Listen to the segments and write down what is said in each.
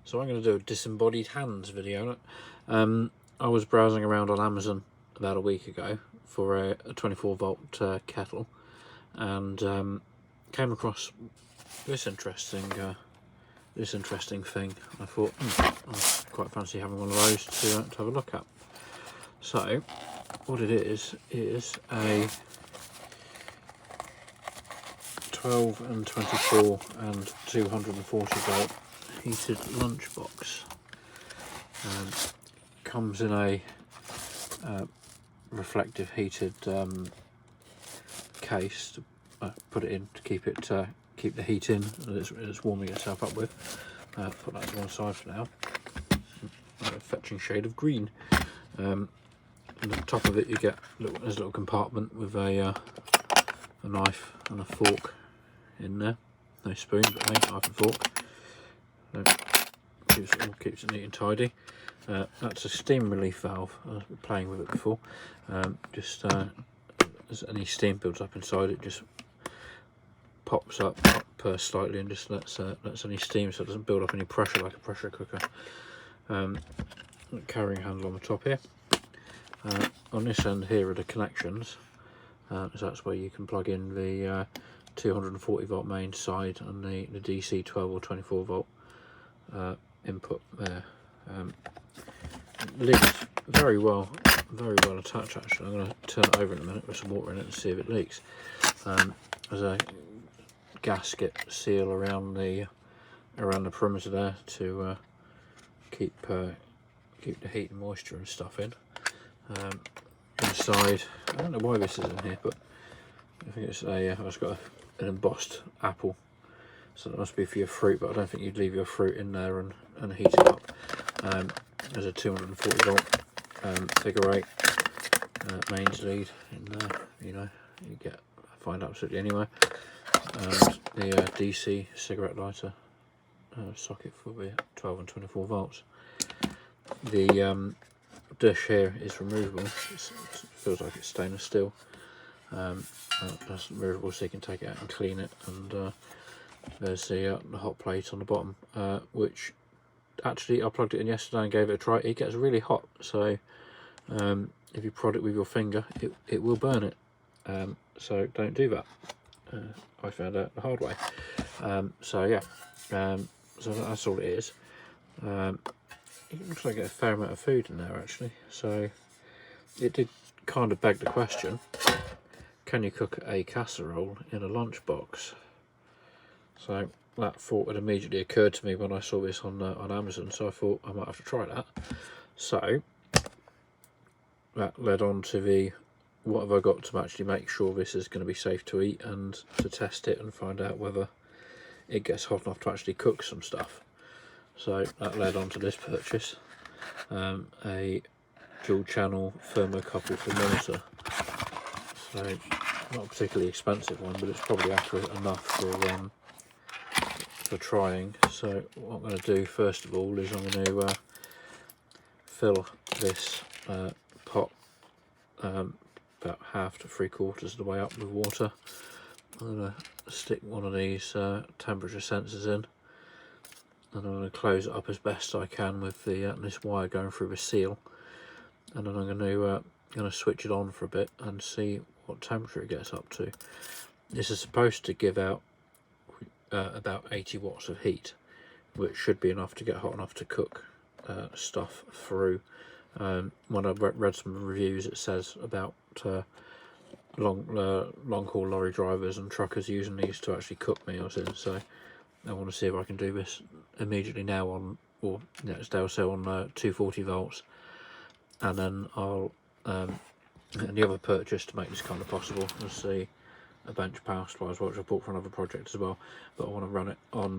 So I'm going to do a disembodied hands video. I was browsing around on Amazon about a week ago for a 24 volt kettle, and came across this interesting thing. I thought I quite fancy having one of those to have a look at. So what it is a 12 and 24 and 240 volt heated lunchbox. Comes in a reflective heated case to put it in to keep the heat in that it's warming itself up with. Put that to one side for now. A fetching shade of green. And at the top of it you get there's a little compartment with a knife and a fork in there. No spoon, but a knife and fork. Keeps it neat and tidy. That's a steam relief valve. I've been playing with it before. As any steam builds up inside, it just pops up, purrs slightly, and just lets any steam, so it doesn't build up any pressure like a pressure cooker. Carrying handle on the top here. On this end here are the connections. So that's where you can plug in the 240 volt main side and the DC 12 or 24 volt input there. Lid's very well attached actually. I'm going to turn it over in a minute with some water in it and see if it leaks. There's a gasket seal around the perimeter there to keep the heat and moisture and stuff in. Inside, I don't know why this is in here, but I think it's it's got an embossed apple, so that must be for your fruit, but I don't think you'd leave your fruit in there and heat it up. There's a 240 volt figure 8 mains lead in there, you find absolutely anywhere, and the DC cigarette lighter socket for the 12 and 24 volts. The dish here is removable. It feels like it's stainless steel. That's removable, so you can take it out and clean it. And there's the hot plate on the bottom, which actually I plugged it in yesterday and gave it a try. It gets really hot, so if you prod it with your finger, it will burn it. So don't do that. I found out the hard way. So yeah, so that's all it is. It looks like a fair amount of food in there actually, so it did kind of beg the question, can you cook a casserole in a lunchbox? So that thought had immediately occurred to me when I saw this on Amazon, so I thought I might have to try that. So that led on to what have I got to actually make sure this is going to be safe to eat, and to test it and find out whether it gets hot enough to actually cook some stuff. So that led on to this purchase, a dual channel thermocouple thermometer. So not a particularly expensive one, but it's probably accurate enough for trying. So what I'm going to do first of all is I'm going to fill this pot about half to 3/4 of the way up with water. I'm going to stick one of these temperature sensors in, and I'm going to close it up as best I can with this wire going through the seal, and then I'm going to switch it on for a bit and see what temperature it gets up to. This is supposed to give out about 80 watts of heat, which should be enough to get hot enough to cook stuff through. When I read some reviews, it says about long haul lorry drivers and truckers using these to actually cook meals in. So I want to see if I can do this immediately now on, or next day or so, on 240 volts, and then I'll and the other purchase to make this kind of possible was a bench power supply as well, which I bought for another project as well, but I want to run it on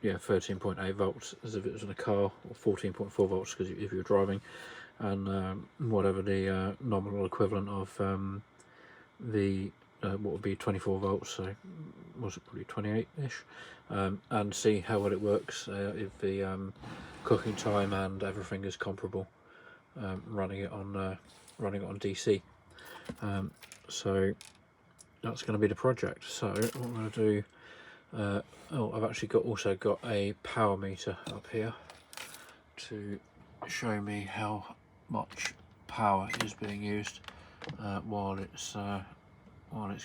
13.8 volts as if it was in a car, or 14.4 volts because if you're driving, and whatever the nominal equivalent of what would be 24 volts, so was it probably 28-ish, and see how well it works, if the cooking time and everything is comparable, running it on DC. So that's going to be the project. So what I'm going to do Oh, I've actually also got a power meter up here to show me how much power is being used while it's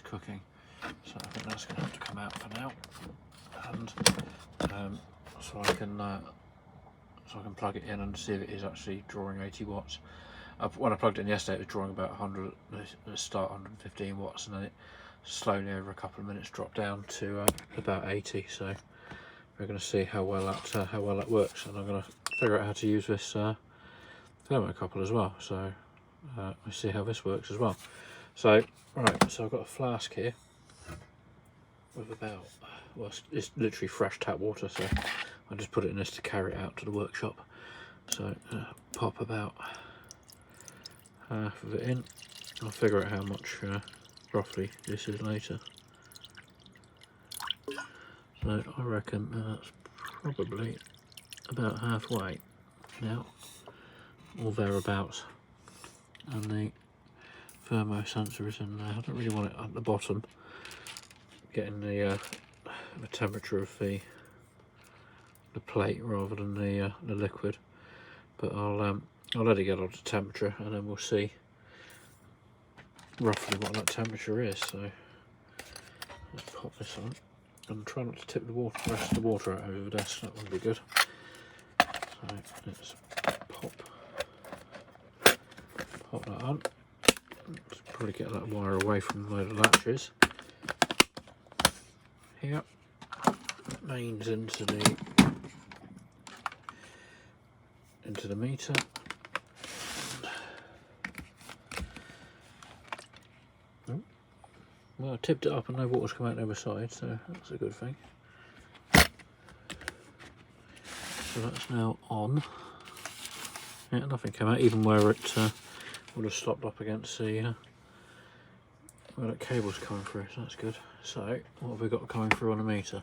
cooking. So I think that's going to have to come out for now, and so I can plug it in and see if it is actually drawing 80 watts. When I plugged it in yesterday, it was drawing about 100. At start 115 watts, and then it slowly over a couple of minutes dropped down to about 80. So we're going to see how well that works, and I'm going to figure out how to use this thermocouple as well. So we'll see how this works as well. So right, so I've got a flask here with about, well, it's literally fresh tap water, so I just put it in this to carry it out to the workshop. So pop about half of it in. I'll figure out how much roughly this is later. So I reckon that's probably about halfway now, or thereabouts. And the thermo sensor is in there. I don't really want it at the bottom, getting the temperature of the plate rather than the liquid. But I'll let it get on to temperature, and then we'll see roughly what that temperature is. So let's pop this on and try not to tip the rest of the water out over the desk. That would be good. So let's pop that on. Let's probably get that wire away from where the latch is. Here, mains into the meter. Well, I tipped it up and no water's come out the other side, so that's a good thing. So that's now on. Yeah, nothing came out, even where it would have stopped up against the where that cable's coming through, so that's good. So what have we got coming through on the meter?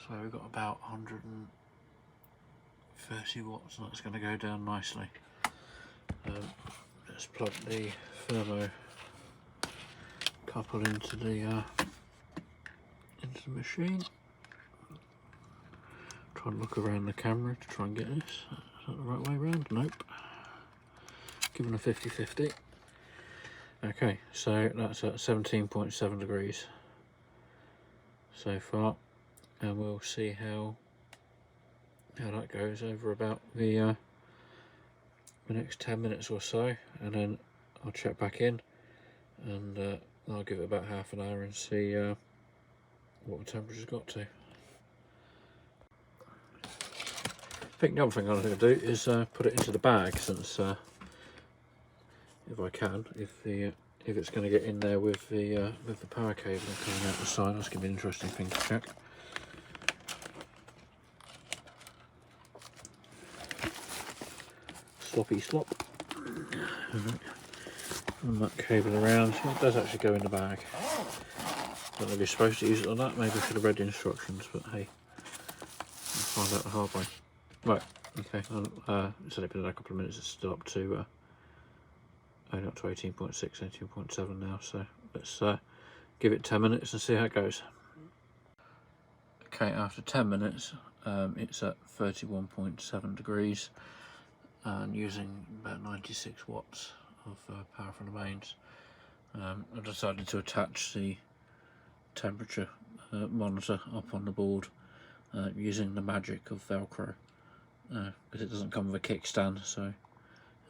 So we've got about 130 watts, and that's going to go down nicely. Let's plug the thermo couple into the machine. Try and look around the camera to try and get this. Is that the right way around? Nope. Given a 50-50. Okay, so that's at 17.7 degrees so far, and we'll see how that goes over about the next 10 minutes or so, and then I'll check back in, and I'll give it about half an hour and see what the temperature's got to. I think the other thing I'm going to do is put it into the bag, since if I can, if it's going to get in there with the power cable coming out the side. That's going to be an interesting thing to check. Sloppy slop. And that cable around. So it does actually go in the bag. I don't know if you're supposed to use it or not. Maybe I should have read the instructions, but hey, I'll find out the hard way. Right, okay, it's only been a couple of minutes. It's still up to only up to 18.6, 18.7 now, so let's give it 10 minutes and see how it goes. Okay, after 10 minutes, it's at 31.7 degrees and using about 96 watts of power from the mains. I decided to attach the temperature monitor up on the board using the magic of Velcro, because it doesn't come with a kickstand, so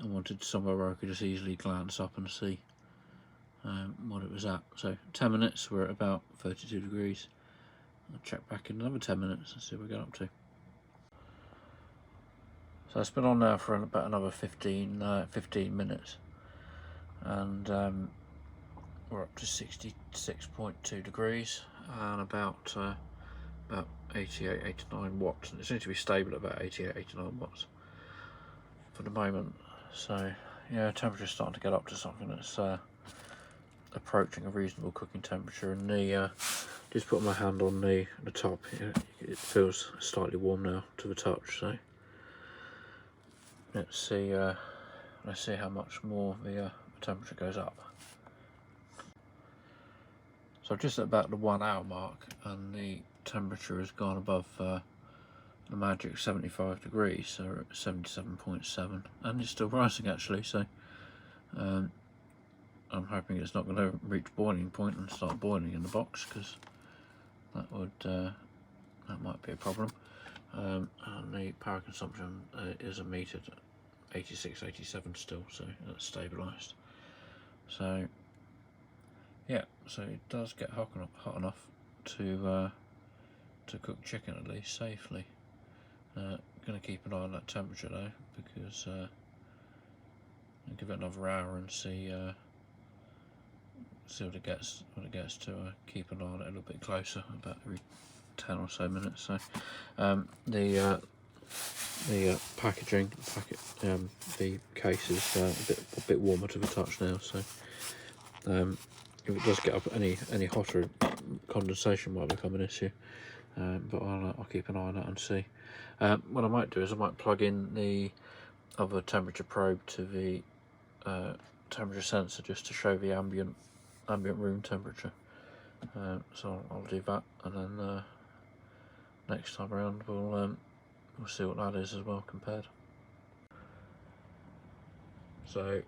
I wanted somewhere where I could just easily glance up and see what it was at. So 10 minutes, we're at about 32 degrees. I'll check back in another 10 minutes and see what we get up to. So it's been on now for about another 15 minutes, and we're up to 66.2 degrees and about 88, 89 watts, and it seems to be stable at about 88, 89 watts for the moment. So yeah, temperature's starting to get up to something that's approaching a reasonable cooking temperature, and the just put my hand on the top, it feels slightly warm now to the touch. So let's see how much more the temperature goes up. So just at about the 1 hour mark, and the temperature has gone above the magic 75 degrees, so we're at 77.7, and it's still rising actually, so I'm hoping it's not going to reach boiling point and start boiling in the box, because that would that might be a problem. And the power consumption is a meter at 86, 87 still, so that's stabilised. So yeah, so it does get hot enough to cook chicken at least safely. Going to keep an eye on that temperature though, because I'll give it another hour and see what it gets to. Keep an eye on it a little bit closer, about every 10 or so minutes. So the packaging, the case is a bit warmer to the touch now. So if it does get up any hotter, condensation might become an issue. But I'll keep an eye on that and see. What I might do is I might plug in the other temperature probe to the temperature sensor, just to show the ambient room temperature. So I'll do that, and then next time around we'll see what that is as well compared. So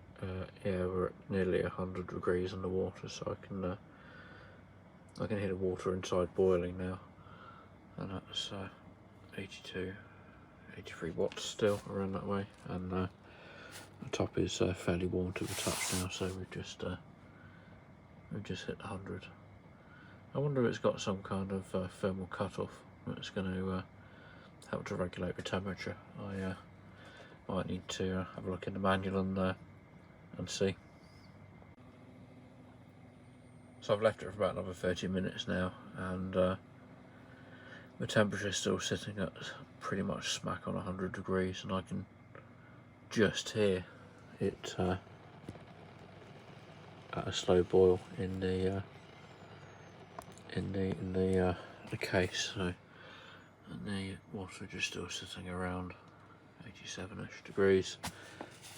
yeah, we're at nearly 100 degrees in the water, so I can hear the water inside boiling now, and that's 82, 83 watts still, around that way, and the top is fairly warm to the touch now, so we've just hit 100. I wonder if it's got some kind of thermal cutoff that's going to help to regulate the temperature. I might need to have a look in the manual and see. So I've left it for about another 30 minutes now, and the temperature is still sitting at pretty much smack on 100 degrees, and I can just hear it at a slow boil in the case. So, and the water is still sitting around 87ish degrees.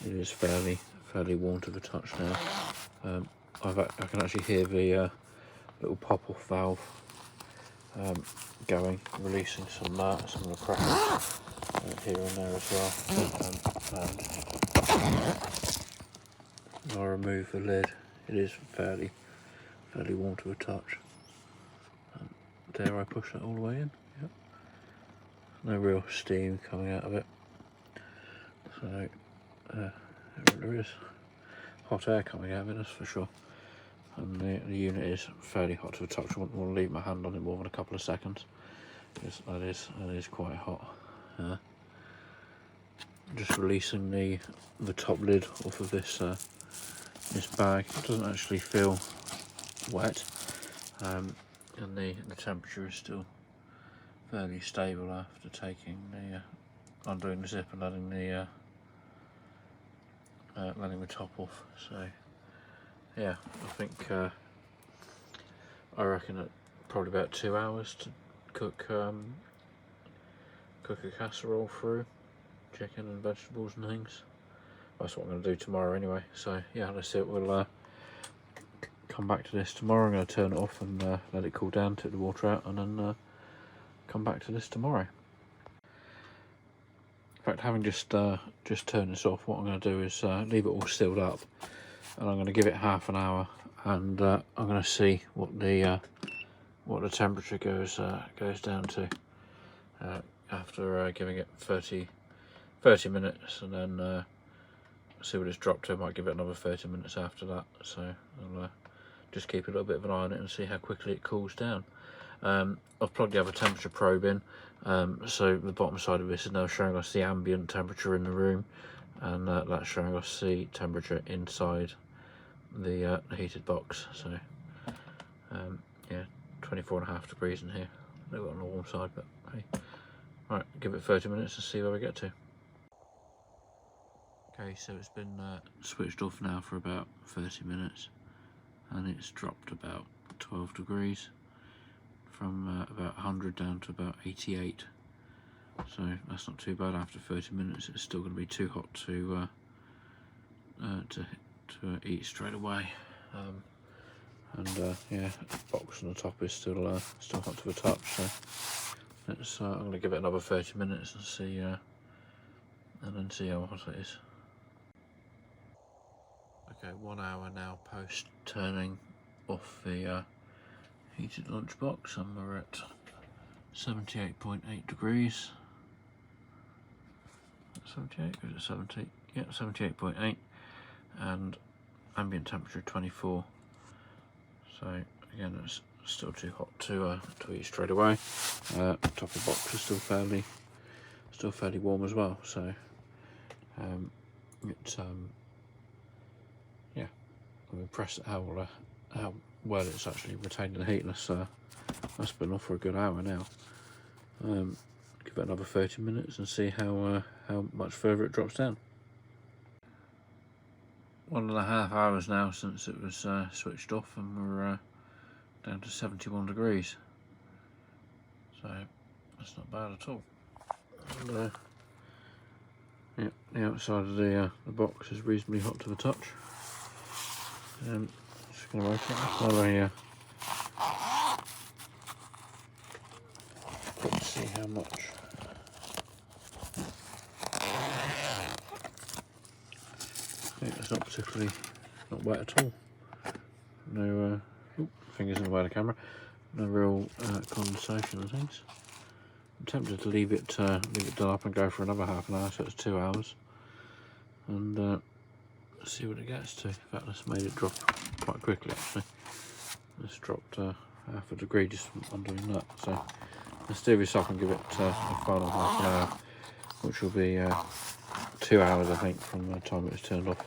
It is fairly warm to the touch now. I can actually hear the little pop-off valve going, releasing some of the pressure here and there as well. And I'll remove the lid. It is fairly warm to the touch. Dare I push that all the way in? Yep. No real steam coming out of it. So there is hot air coming out of it, that's for sure. And the unit is fairly hot to the touch. I wouldn't want to leave my hand on it more than a couple of seconds, because that is quite hot. Just releasing the top lid off of this bag. It doesn't actually feel wet, and the temperature is still fairly stable after taking undoing the zip and letting the top off. So yeah, I reckon it probably about 2 hours to cook a casserole through chicken and vegetables and things. That's what I'm going to do tomorrow anyway. So yeah, let's see it. We'll come back to this tomorrow. I'm going to turn it off and let it cool down, take the water out, and then come back to this tomorrow. In fact, having just turned this off, what I'm going to do is leave it all sealed up, and I'm going to give it half an hour, and I'm going to see what the temperature goes down to after giving it 30 minutes, and then see what it's dropped to. I might give it another 30 minutes after that. So I'll just keep a little bit of an eye on it and see how quickly it cools down. I've plugged the other temperature probe in, so the bottom side of this is now showing us the ambient temperature in the room, and that's showing us the temperature inside the heated box. So yeah, 24.5 degrees in here. A little bit on the warm side, but hey. Right, give it 30 minutes and see where we get to. Okay, so it's been switched off now for about 30 minutes, and it's dropped about 12 degrees from about 100 down to about 88. So that's not too bad. After 30 minutes, it's still going to be too hot to eat straight away. and yeah, the box on the top is still hot to the touch. So let's I'm going to give it another 30 minutes and see, and then see how hot it is. Okay, 1 hour now post turning off the heated lunchbox, and we're at 78.8 degrees. 78, or is it 70? Yeah, 78.8, and ambient temperature 24. So again, it's still too hot to eat straight away. Top of the box is still fairly warm as well. So it's yeah, I'm impressed at how well it's actually retaining the heat. That's been off for a good hour now. Give it another 30 minutes and see how much further it drops down. 1.5 hours now since it was switched off, and we're down to 71 degrees. So that's not bad at all. And, yeah, the outside of the box is reasonably hot to the touch. Just going to open it up. Let's see how much. It's not particularly wet at all. No, fingers in the way of the camera. No real condensation and things. I'm tempted to leave it done up and go for another half an hour, so it's 2 hours, and see what it gets to. In fact, that's made it drop quite quickly actually. It's dropped half a degree just on doing that. So let's do this up and give it a final half an hour, which will be 2 hours I think from the time it was turned off.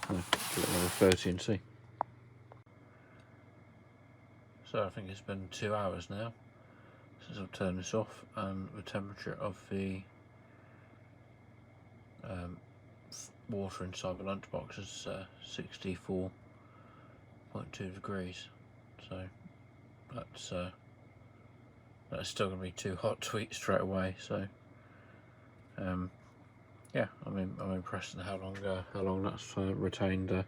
Give it another 30 and see. So I think it's been 2 hours now since I've turned this off, and the temperature of the water inside the lunchbox is 64.2 degrees. So that's still going to be too hot to eat straight away. So yeah, I'm impressed at how long that's retained the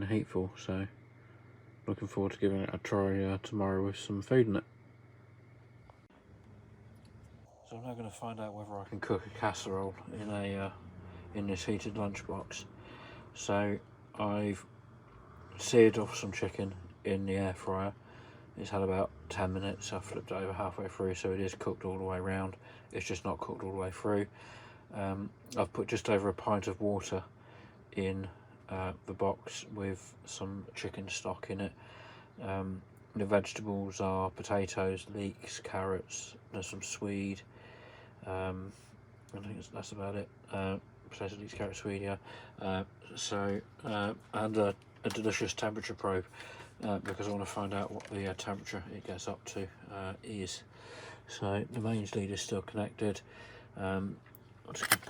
heat for. So looking forward to giving it a try tomorrow with some food in it. So I'm now going to find out whether I can cook a casserole in this heated lunchbox. So I've seared off some chicken in the air fryer. It's had about 10 minutes. I've flipped it over halfway through, so it is cooked all the way around. It's just not cooked all the way through. I've put just over a pint of water in the box with some chicken stock in it. The vegetables are potatoes, leeks, carrots, there's some swede. I think that's about it. Potatoes, leeks, carrots, swede, yeah. And a delicious temperature probe, because I want to find out what the temperature it gets up to is. So the mains lead is still connected. I'm just going to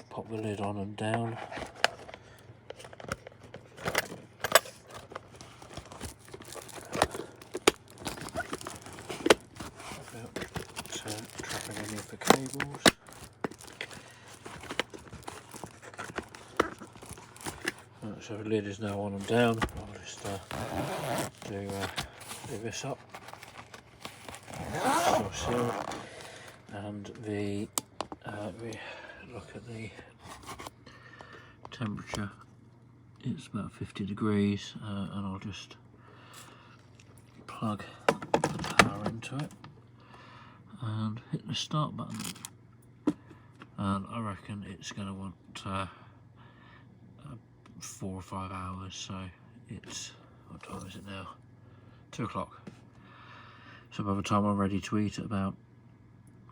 pop the lid on and down. Trapping any of the cables. So the lid is now on and down. I'll just do this up. Still sealed. And we look at the temperature. It's about 50 degrees, and I'll just plug the power into it and hit the start button. And I reckon it's going to want 4 or 5 hours. So it's, what time is it now? 2 o'clock. So by the time I'm ready to eat at about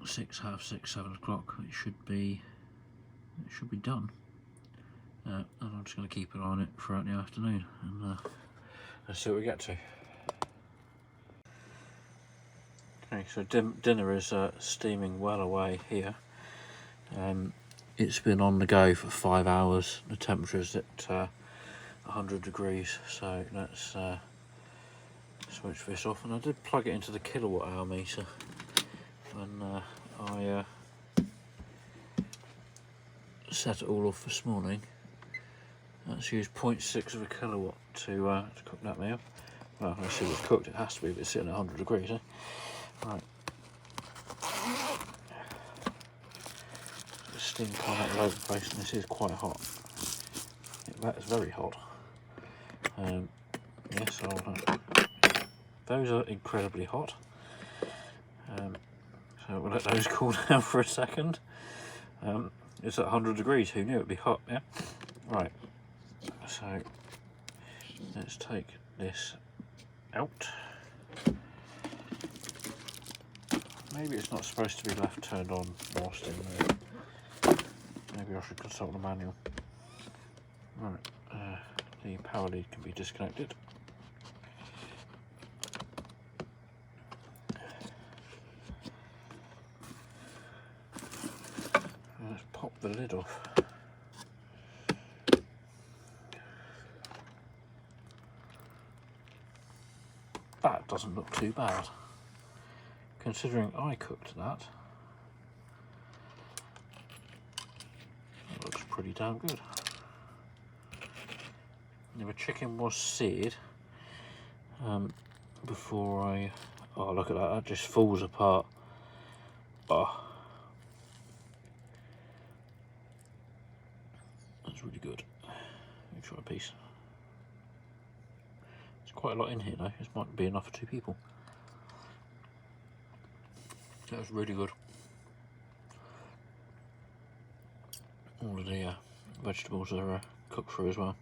6, half 6, 7 o'clock, it should be done. And I'm just going to keep an eye on it throughout the afternoon, and let's see what we get to. Okay, so dinner is steaming well away here. It's been on the go for 5 hours. The temperature is at 100 degrees, so let's switch this off. And I did plug it into the kilowatt hour meter when I set it all off this morning. Let's use 0.6 of a kilowatt to cook that meal. Well, let's see what's cooked. It has to be if it's sitting at 100 degrees, eh? Right. The steam coming out all over the place, and this is quite hot. That is very hot. Yes, those are incredibly hot. So we'll let those cool down for a second. It's at 100 degrees. Who knew it'd be hot? Yeah. Right. So let's take this out. Maybe it's not supposed to be left turned on whilst in there. Maybe I should consult the manual. Right, the power lead can be disconnected. Let's pop the lid off. That doesn't look too bad. Considering I cooked that, it looks pretty damn good. Now, the chicken was seared before I... Oh, look at that, that just falls apart. Oh, that's really good. Let me try a piece. There's quite a lot in here though, this might be enough for 2 people. That was really good. All of the vegetables are cooked through as well.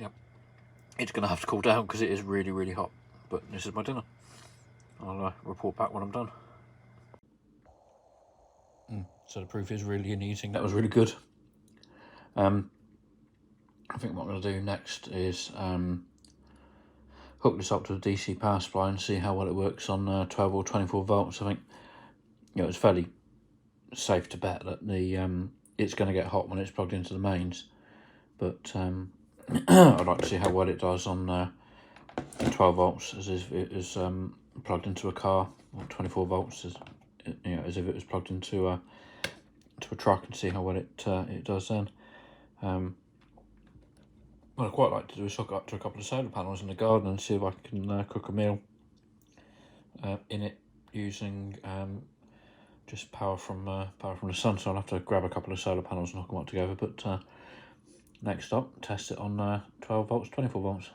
Yep. It's going to have to cool down because it is really, really hot. But this is my dinner. I'll report back when I'm done. So the proof is really in eating. That was really good. I think what I'm going to do next is hook this up to the DC power supply and see how well it works on 12 or 24 volts. I think it's fairly safe to bet that the it's going to get hot when it's plugged into the mains, but I'd like to see how well it does on 12 volts as if it is plugged into a car, or 24 volts as as if it was plugged into a truck, and see how well it does then. What I'd quite like to do is hook up to a couple of solar panels in the garden and see if I can cook a meal in it using just power from the sun. So I'll have to grab a couple of solar panels and hook them up together. But next up, test it on 12 volts, 24 volts.